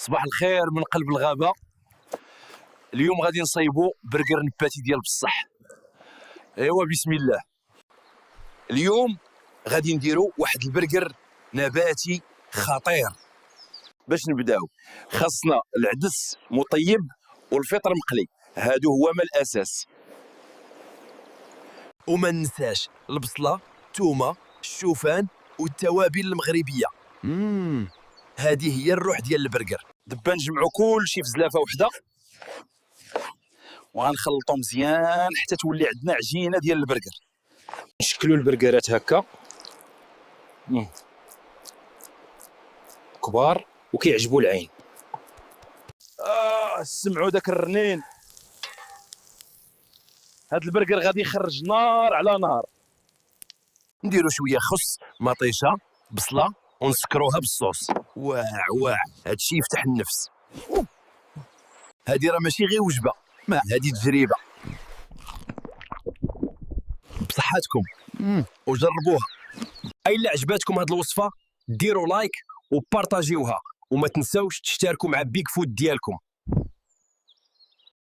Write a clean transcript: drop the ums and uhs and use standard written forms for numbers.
صباح الخير من قلب الغابة. اليوم غادي نصايبو برجر نباتي ديال بصح. ايوا بسم الله. اليوم غادي نديرو واحد البرجر نباتي خطير. باش نبداو خاصنا العدس مطيب والفطر مقلي، هادو هما الاساس. وما ننساش البصله، الثومه، الشوفان والتوابل المغربيه. هذه هي الروح ديال البرجر. دابا نجمعو كلشي في زلافه وحده وغنخلطو مزيان حتى تولي عندنا عجينه ديال البرجر. نشكلو البرجرات هكا كبار وكيعجبوا العين. سمعوا داك الرنين. هاد البرجر غادي يخرج نار على نار. نديرو شويه خس، مطيشه، بصله ونسكروها بالصوص. واع هادشي يفتح النفس. هادي راه ماشي غير وجبه، ما هادي تجربه. بصحتكم وجربوها. اي اللي عجباتكم هاد الوصفه ديروا لايك وبارطاجيوها، وما تنساوش تشتركوا مع بيك فود ديالكم.